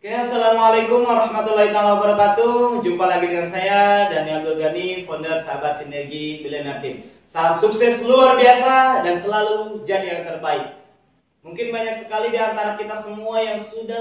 Oke, assalamualaikum warahmatullahi wabarakatuh. Jumpa lagi dengan saya Daniel Gani, founder Sahabat Sinergi Billionaire Team. Salam sukses luar biasa dan selalu jadi yang terbaik. Mungkin banyak sekali di antara kita semua yang sudah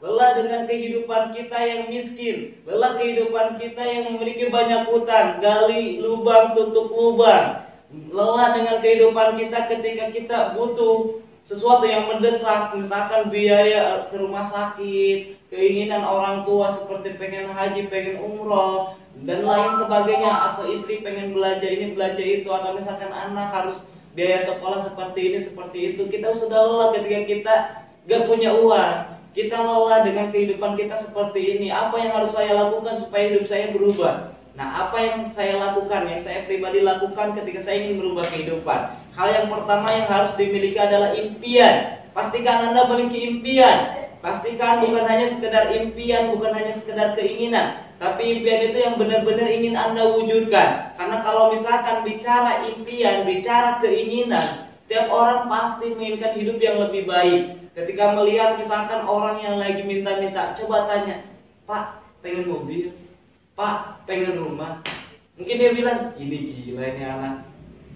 lelah dengan kehidupan kita yang miskin, lelah kehidupan kita yang memiliki banyak hutang, gali lubang tutup lubang, lelah dengan kehidupan kita ketika kita butuh sesuatu yang mendesak, misalkan biaya ke rumah sakit, keinginan orang tua seperti pengen haji, pengen umroh, dan lain sebagainya, atau istri pengen belanja ini, belanja itu, atau misalkan anak harus biaya sekolah seperti ini, seperti itu. Kita sudah lelah ketika kita gak punya uang, kita lelah dengan kehidupan kita seperti ini. Apa yang harus saya lakukan supaya hidup saya berubah? Nah, apa yang saya lakukan, yang saya pribadi lakukan ketika saya ingin berubah kehidupan? Hal yang pertama yang harus dimiliki adalah impian. Pastikan Anda memiliki impian. Pastikan bukan hanya sekedar impian, bukan hanya sekedar keinginan, tapi impian itu yang benar-benar ingin Anda wujudkan. Karena kalau misalkan bicara impian, bicara keinginan, setiap orang pasti menginginkan hidup yang lebih baik. Ketika melihat misalkan orang yang lagi minta-minta, coba tanya, "Pak, pengen mobil? Pak, pengen rumah?" Mungkin dia bilang, "Ini gila ini anak."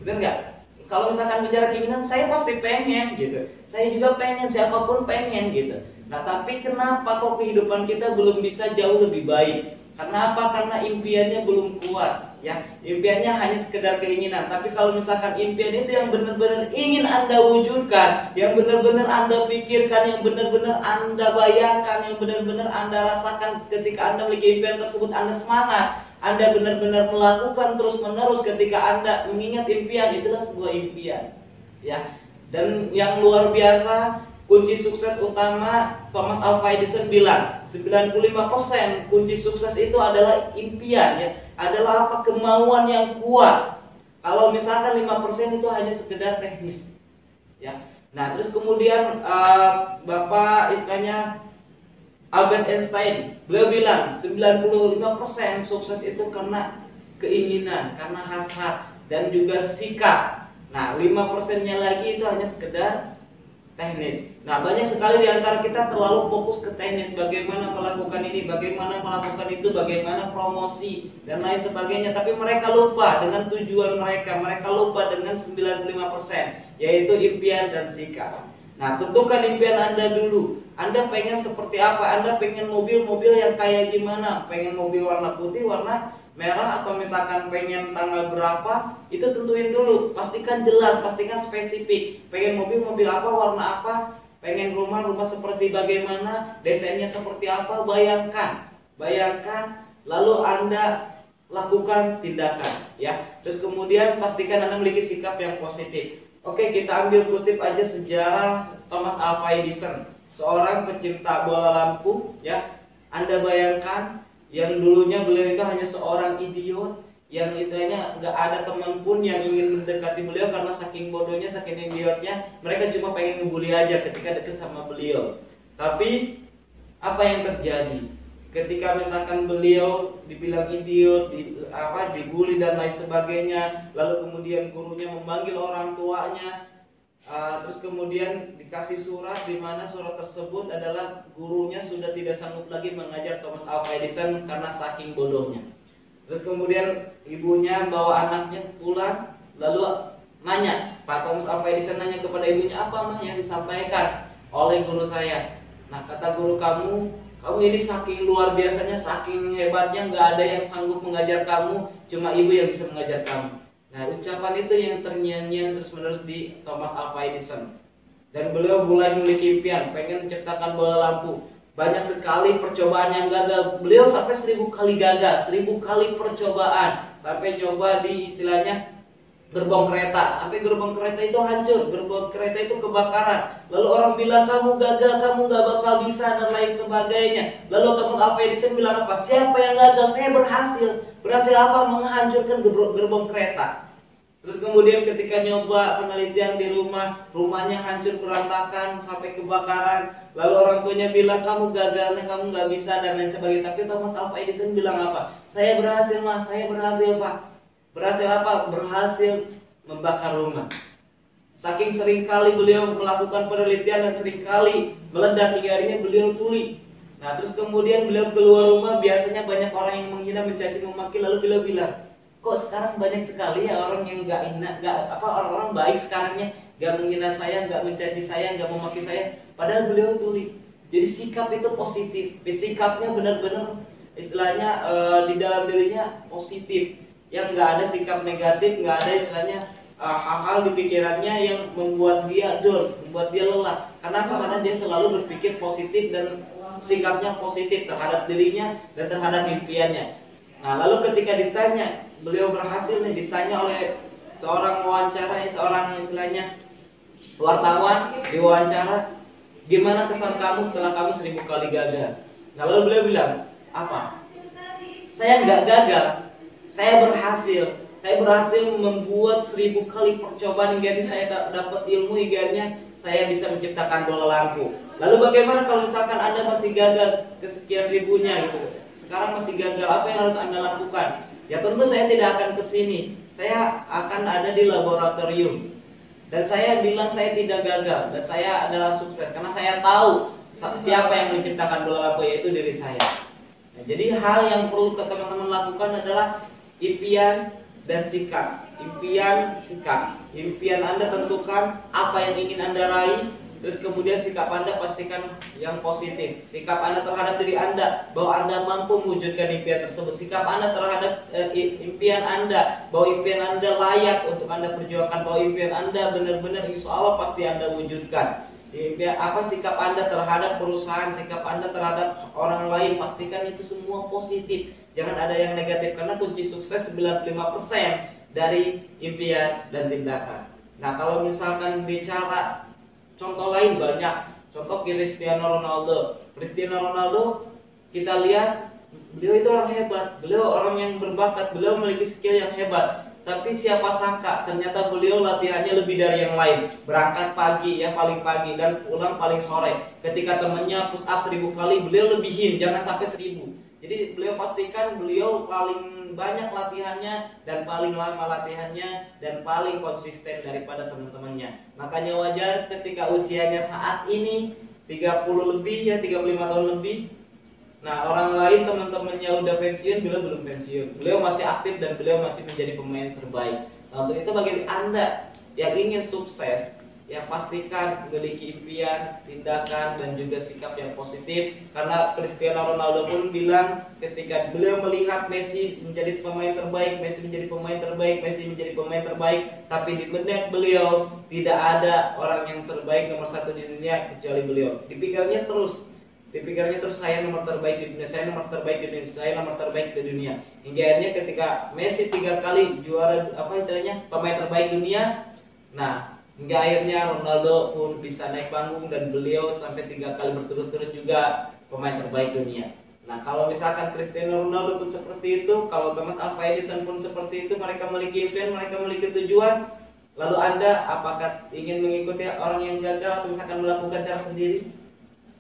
Benar nggak? Kalau misalkan bicara keinginan, saya pasti pengen gitu. Saya juga pengen, siapapun pengen gitu. Nah, tapi kenapa kok kehidupan kita belum bisa jauh lebih baik? Kenapa? Karena impiannya belum kuat, ya. Impiannya hanya sekedar keinginan. Tapi kalau misalkan impian itu yang benar-benar ingin Anda wujudkan, yang benar-benar Anda pikirkan, yang benar-benar Anda bayangkan, yang benar-benar Anda rasakan ketika Anda memiliki impian tersebut, Anda semangat, Anda benar-benar melakukan terus-menerus ketika Anda mengingat impian, itulah sebuah impian, ya. Dan yang luar biasa, kunci sukses utama, Thomas Alva Edison bilang 95% kunci sukses itu adalah impian, ya. Adalah apa? Kemauan yang kuat. Kalau misalkan 5% itu hanya sekedar teknis, ya. Nah, terus kemudian Bapak istilahnya Albert Einstein, beliau bilang 95% sukses itu karena keinginan, karena hasrat, dan juga sikap. Nah, 5%-nya lagi itu hanya sekedar teknis. Nah, banyak sekali di antara kita terlalu fokus ke teknis, bagaimana melakukan ini, bagaimana melakukan itu, bagaimana promosi, dan lain sebagainya. Tapi mereka lupa dengan tujuan mereka, mereka lupa dengan 95%, yaitu impian dan sikap. Nah, tentukan impian Anda dulu. Anda pengen seperti apa? Anda pengen mobil yang kayak gimana? Pengen mobil warna putih, warna merah, atau misalkan pengen tanggal berapa? Itu tentuin dulu. Pastikan jelas, pastikan spesifik. Pengen mobil apa, warna apa? Pengen rumah seperti bagaimana? Desainnya seperti apa? Bayangkan, lalu Anda lakukan tindakan, ya. Terus kemudian pastikan Anda memiliki sikap yang positif. Oke, kita ambil kutip aja sejarah Thomas Alva Edison, seorang pencipta bola lampu, ya. Anda bayangkan, yang dulunya beliau itu hanya seorang idiot, yang istilahnya nggak ada teman pun yang ingin mendekati beliau karena saking bodohnya, saking idiotnya. Mereka cuma pengen ngebully aja ketika deket sama beliau. Tapi apa yang terjadi? Ketika misalkan beliau dibilang idiot, dibully dan lain sebagainya, lalu kemudian gurunya memanggil orang tuanya, terus kemudian dikasih surat, di mana surat tersebut adalah gurunya sudah tidak sanggup lagi mengajar Thomas Alva Edison karena saking bodohnya. Terus kemudian ibunya bawa anaknya pulang, lalu nanya, Pak Thomas Alva Edison nanya kepada ibunya, "Apa mah yang disampaikan oleh guru saya?" Nah, kata guru, kamu ini saking luar biasanya, saking hebatnya, nggak ada yang sanggup mengajar kamu, cuma ibu yang bisa mengajar kamu. Nah, ucapan itu yang terngiang-ngiang terus-menerus di Thomas Alva Edison. Dan beliau mulai memiliki impian, pengen menciptakan bola lampu. Banyak sekali percobaan yang gagal. Beliau sampai 1000 kali gagal, 1000 kali percobaan. Sampai coba di istilahnya gerbong kereta, sampai gerbong kereta itu hancur, gerbong kereta itu kebakaran. Lalu orang bilang, "Kamu gagal, kamu gak bakal bisa," dan lain sebagainya. Lalu Thomas Alva Edison bilang apa? "Siapa yang gagal? Saya berhasil." Berhasil apa? Menghancurkan gerbong kereta. Terus kemudian ketika nyoba penelitian di rumahnya hancur berantakan sampai kebakaran. Lalu orang tuanya bilang, "Kamu gagalnya, kamu gak bisa," dan lain sebagainya. Tapi Thomas Alva Edison bilang apa? "Saya berhasil, Mas, saya berhasil, Pak." Berhasil apa? Berhasil membakar rumah. Saking seringkali beliau melakukan penelitian dan seringkali meledak, hingga akhirnya beliau tuli. Nah, terus kemudian beliau keluar rumah, biasanya banyak orang yang menghina, mencaci, memaki, lalu beliau bilang, kok sekarang banyak sekali ya orang yang orang-orang baik sekarangnya, nggak menghina saya, nggak mencaci saya, nggak memaki saya. Padahal beliau tulis. Jadi sikap itu positif, sikapnya benar-benar istilahnya di dalam dirinya positif, yang nggak ada sikap negatif, nggak ada istilahnya hal-hal di pikirannya yang membuat dia down, membuat dia lelah. Kenapa? Karena dia selalu berpikir positif dan sikapnya positif terhadap dirinya dan terhadap impiannya. Nah, lalu ketika ditanya, beliau berhasil nih ditanya oleh seorang wawancara, seorang istilahnya wartawan diwawancara, gimana kesan kamu setelah kamu 1000 kali gagal? Nah, lalu beliau bilang, apa? Saya nggak gagal, saya berhasil. Saya berhasil membuat 1000 kali percobaan hingga saya dapat ilmu, hingga saya bisa menciptakan bola lampu. Lalu bagaimana kalau misalkan Anda masih gagal kesekian ribunya gitu? Sekarang masih gagal, apa yang harus Anda lakukan? Ya tentu saya tidak akan ke sini. Saya akan ada di laboratorium. Dan saya bilang saya tidak gagal dan saya adalah sukses karena saya tahu siapa yang menciptakan bola lampu, yaitu diri saya. Nah, jadi hal yang perlu teman-teman lakukan adalah impian dan sikap. Impian, sikap. Impian Anda tentukan apa yang ingin Anda raih. Terus kemudian sikap Anda pastikan yang positif. Sikap Anda terhadap diri Anda, bahwa Anda mampu mewujudkan impian tersebut. Sikap Anda terhadap impian Anda, bahwa impian Anda layak untuk Anda perjuangkan, bahwa impian Anda benar-benar insya Allah pasti Anda wujudkan. Impian apa, sikap Anda terhadap perusahaan, sikap Anda terhadap orang lain, pastikan itu semua positif. Jangan ada yang negatif, karena kunci sukses 95% dari impian dan tindakan. Nah, kalau misalkan bicara contoh lain banyak. Contoh Cristiano Ronaldo. Cristiano Ronaldo kita lihat beliau itu orang hebat, beliau orang yang berbakat, beliau memiliki skill yang hebat. Tapi siapa sangka ternyata beliau latihannya lebih dari yang lain. Berangkat pagi ya, paling pagi, dan pulang paling sore. Ketika temannya push up 1000 kali, beliau lebihin, jangan sampai 1000. Jadi beliau pastikan beliau paling banyak latihannya dan paling lama latihannya dan paling konsisten daripada teman-temannya. Makanya wajar ketika usianya saat ini 30 lebih ya, 35 tahun lebih. Nah, orang lain teman-temannya udah pensiun, beliau belum pensiun. Beliau masih aktif dan beliau masih menjadi pemain terbaik. Nah, untuk itu bagi Anda yang ingin sukses, ya pastikan memiliki impian, tindakan, dan juga sikap yang positif. Karena Cristiano Ronaldo pun bilang ketika beliau melihat Messi menjadi pemain terbaik, Messi menjadi pemain terbaik, Messi menjadi pemain terbaik, tapi di benak beliau tidak ada orang yang terbaik nomor 1 di dunia kecuali beliau. Dipikirnya terus saya nomor terbaik di dunia, saya nomor terbaik di dunia, saya nomor terbaik di dunia. Hingga akhirnya ketika Messi 3 kali juara pemain terbaik dunia, nah hingga akhirnya Ronaldo pun bisa naik panggung dan beliau sampai 3 kali berturut-turut juga pemain terbaik dunia. Nah, kalau misalkan Cristiano Ronaldo pun seperti itu, kalau Thomas Alva Edison pun seperti itu, mereka memiliki impian, mereka memiliki tujuan. Lalu Anda apakah ingin mengikuti orang yang gagal atau misalkan melakukan cara sendiri?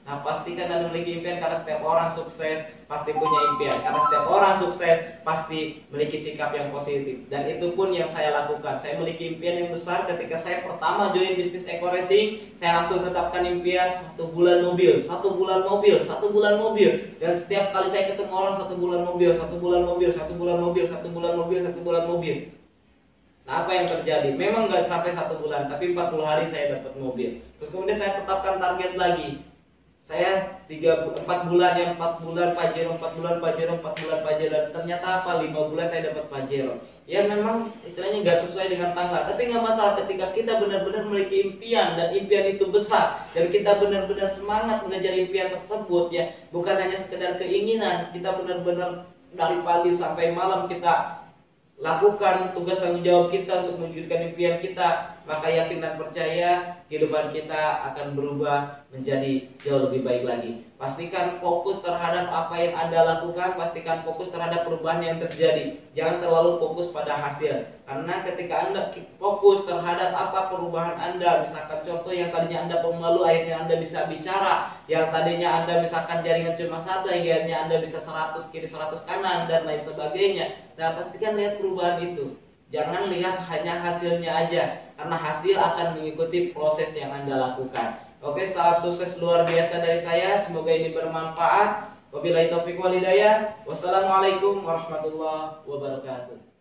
Nah, pastikan Anda memiliki impian, karena setiap orang sukses pasti punya impian. Karena setiap orang sukses pasti memiliki sikap yang positif. Dan itu pun yang saya lakukan. Saya memiliki impian yang besar ketika saya pertama join bisnis Eko Racing. Saya langsung tetapkan impian 1 bulan mobil, 1 bulan mobil, 1 bulan mobil. Dan setiap kali saya ketemu orang 1 bulan mobil, 1 bulan mobil, 1 bulan mobil, 1 bulan mobil, 1 bulan mobil. Nah, apa yang terjadi? Memang nggak sampai 1 bulan, tapi 40 hari saya dapat mobil. Terus kemudian saya tetapkan target lagi. Saya 4 bulan Pajero, 4 bulan Pajero, 4 bulan Pajero. Ternyata apa? 5 bulan saya dapat Pajero. Ya memang istilahnya nggak sesuai dengan tanggal, tapi nggak masalah ketika kita benar-benar memiliki impian dan impian itu besar dan kita benar-benar semangat mengejar impian tersebut ya, bukan hanya sekedar keinginan. Kita benar-benar dari pagi sampai malam kita lakukan tugas tanggung jawab kita untuk mewujudkan impian kita, maka yakin dan percaya kehidupan kita akan berubah menjadi jauh lebih baik lagi. Pastikan fokus terhadap apa yang Anda lakukan, pastikan fokus terhadap perubahan yang terjadi. Jangan terlalu fokus pada hasil. Karena ketika Anda fokus terhadap apa perubahan Anda, misalkan contoh yang tadinya Anda pemalu, akhirnya Anda bisa bicara. Yang tadinya Anda misalkan jaringan cuma 1, akhirnya Anda bisa 100 kiri 100 kanan dan lain sebagainya. Nah, pastikan lihat perubahan itu. Jangan lihat hanya hasilnya aja, karena hasil akan mengikuti proses yang Anda lakukan. Oke, salam sukses luar biasa dari saya. Semoga ini bermanfaat. Wabillahi taufiq wal hidayah. Wassalamualaikum warahmatullahi wabarakatuh.